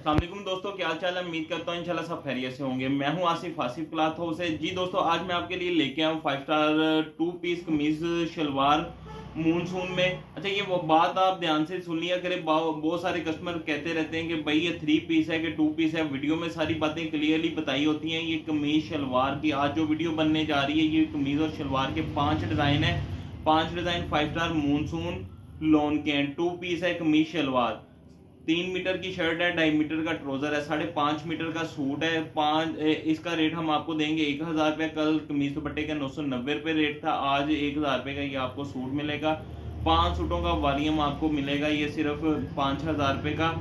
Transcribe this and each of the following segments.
अस्सलाम वालेकुम दोस्तों, क्या हाल चाल है। उम्मीद करता हूँ इंशाल्लाह सब खैरियत से होंगे। मैं हूँ आसिफ क्लॉथ हाउस से। जी दोस्तों, आज मैं आपके लिए लेके आया हूँ 5 स्टार 2 पीस कमीज शलवार मूनसून में। अच्छा, ये वो बात आप ध्यान से सुन लिया करें। बहुत सारे कस्टमर कहते रहते हैं कि भाई ये 3 पीस है कि 2 पीस है। वीडियो में सारी बातें क्लियरली बताई होती हैं। ये कमीज शलवार की आज जो वीडियो बनने जा रही है, ये कमीज और शलवार के 5 डिजाइन है। 5 डिजाइन 5 स्टार मूनसून लॉन के हैं। 2 पीस है कमीज शलवार। 3 मीटर की शर्ट है, 2.5 मीटर का ट्राउजर है, 5.5 मीटर का सूट है। इसका रेट हम आपको देंगे 1000 रुपये। कल कमीज दुपट्टे का 990 रुपये रेट था, आज 1000 रुपये का ये आपको सूट मिलेगा। 5 सूटों का वॉल्यूम आपको मिलेगा ये सिर्फ 5000 रुपये का।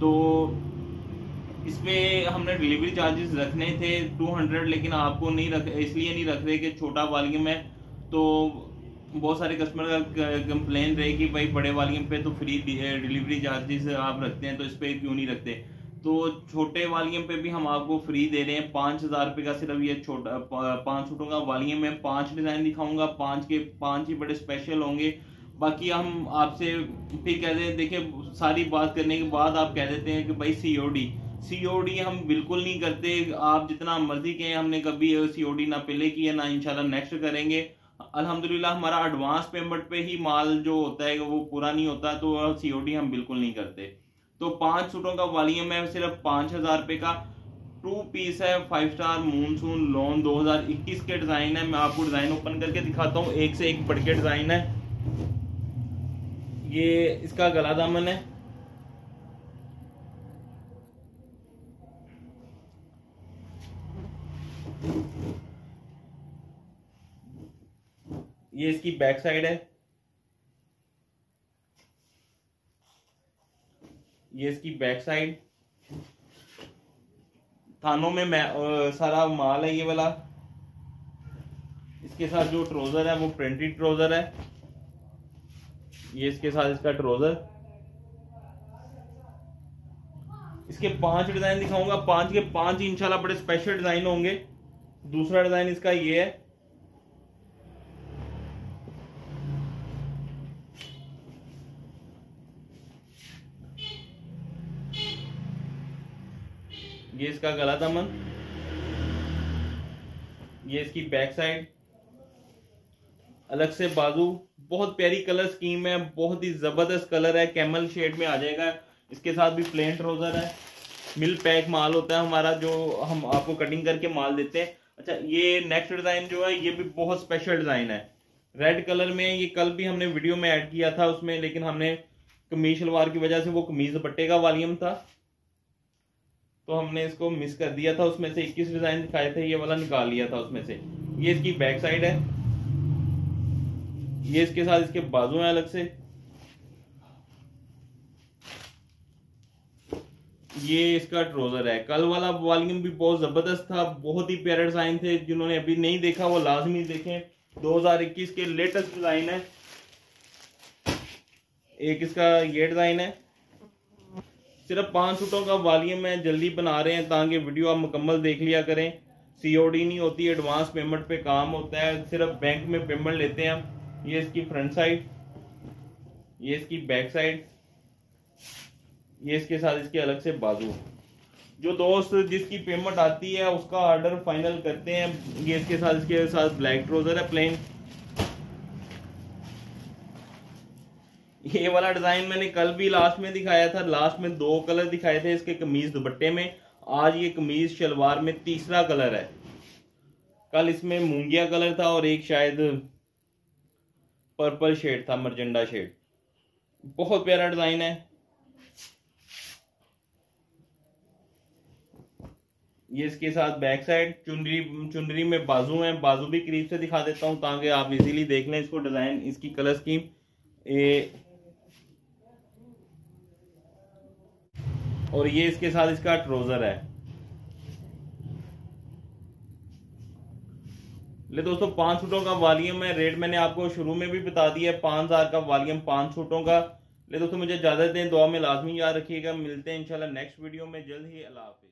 तो इसमें हमने डिलीवरी चार्जेस रखने थे 200, लेकिन आपको नहीं रख इसलिए नहीं रख रहे कि छोटा वॉल्यूम है। तो बहुत सारे कस्टमर का कंप्लेन रहे कि भाई बड़े वॉल्यूम पे तो फ्री डिलीवरी चार्जेस आप रखते हैं, तो इस पे क्यों नहीं रखते। तो छोटे वॉल्यूम पे भी हम आपको फ्री दे रहे हैं 5000 रुपये का। सिर्फ ये छोटा 5 सूटों का वॉल्यूम है। 5 डिजाइन दिखाऊंगा, 5 के 5 ही बड़े स्पेशल होंगे। बाकी हम आपसे फिर कह दें, देखिए सारी बात करने के बाद आप कह देते हैं कि भाई सीओडी हम बिल्कुल नहीं करते। आप जितना मर्जी कहें, हमने कभी सीओडी ना पहले किया ना इंशाल्लाह नेक्स्ट करेंगे। अल्हम्दुलिल्लाह हमारा एडवांस पेमेंट पे ही माल जो होता है वो पूरा नहीं होता, तो सीओडी हम बिल्कुल नहीं करते। तो 5 सूटों का वॉल्यूम है सिर्फ 5000 रुपये का। 2 पीस है 5 स्टार मूनसून लॉन 2021 के डिजाइन है। मैं आपको डिजाइन ओपन करके दिखाता हूँ, एक से एक बढ़ के डिजाइन है। ये इसका गला दामन है। ये इसकी बैक साइड है। ये इसकी बैक साइड। थानों में सारा माल है ये वाला। इसके साथ जो ट्राउजर है वो प्रिंटेड ट्राउजर है। ये इसके साथ इसका ट्राउजर। इसके 5 डिजाइन दिखाऊंगा, 5 के 5 इंशाल्लाह बड़े स्पेशल डिजाइन होंगे। दूसरा डिजाइन इसका ये है। ये इसका गला दामन। ये इसकी बैक साइड। अलग से बाजू। बहुत प्यारी कलर स्कीम है, बहुत ही जबरदस्त कलर है, कैमल शेड में आ जाएगा। इसके साथ भी प्लेन ट्राउजर है। मिल पैक माल होता है हमारा, जो हम आपको कटिंग करके माल देते हैं। अच्छा, ये नेक्स्ट डिजाइन जो है ये भी बहुत स्पेशल डिजाइन है। रेड कलर में। ये कल भी हमने वीडियो में ऐड किया था उसमें, लेकिन हमने कमीज शलवार की वजह से वो कमीज दुपट्टे का वॉल्यूम था तो हमने इसको मिस कर दिया था। उसमें से 21 डिजाइन दिखाए थे, ये वाला निकाल लिया था उसमें से। ये इसकी बैक साइड है। ये इसके साथ इसके बाजू हैं अलग से। ये इसका ट्राउजर है। कल वाला वॉल्यूम भी बहुत जबरदस्त था, बहुत ही प्यारे डिजाइन थे। जिन्होंने अभी नहीं देखा वो लाजमी देखें। 2021 के लेटेस्ट डिजाइन है। एक इसका ये डिजाइन है। सिर्फ 5 सूटों का वॉल्यूम है, जल्दी बना रहे हैं ताकि वीडियो आप मुकम्मल देख लिया करें। सीओडी नहीं होती, एडवांस पेमेंट पे काम होता है, सिर्फ बैंक में पेमेंट लेते हैं हम। ये इसकी फ्रंट साइड। ये इसकी बैक साइड। ये इसके साथ इसके अलग से बाजू। जो दोस्त जिसकी पेमेंट आती है उसका ऑर्डर फाइनल करते हैं। ये इसके साथ ब्लैक ट्राउजर है प्लेन। ये वाला डिजाइन मैंने कल भी लास्ट में दिखाया था। लास्ट में 2 कलर दिखाए थे इसके कमीज दुपट्टे में। आज ये कमीज शलवार में तीसरा कलर है। कल इसमें मूंगिया कलर था और एक शायद पर्पल शेड था, मरजेंडा शेड। बहुत प्यारा डिजाइन है। ये इसके साथ बैक साइड। चुनरी में बाजू है। बाजू भी करीब से दिखा देता हूं ताकि आप इजीली देख लें इसको। डिजाइन इसकी कलर स्कीम और ये इसके साथ इसका ट्राउजर है। ले दोस्तों, 5 सूटों का वॉल्यूम है। रेट मैंने आपको शुरू में भी बता दिया है, 5000 का वॉल्यूम 5 सूटों का। ले दोस्तों, मुझे इजाजत दें, दुआ में लाजमी याद रखिएगा। मिलते हैं इंशाल्लाह नेक्स्ट वीडियो में जल्द ही। अल्लाह हाफिज।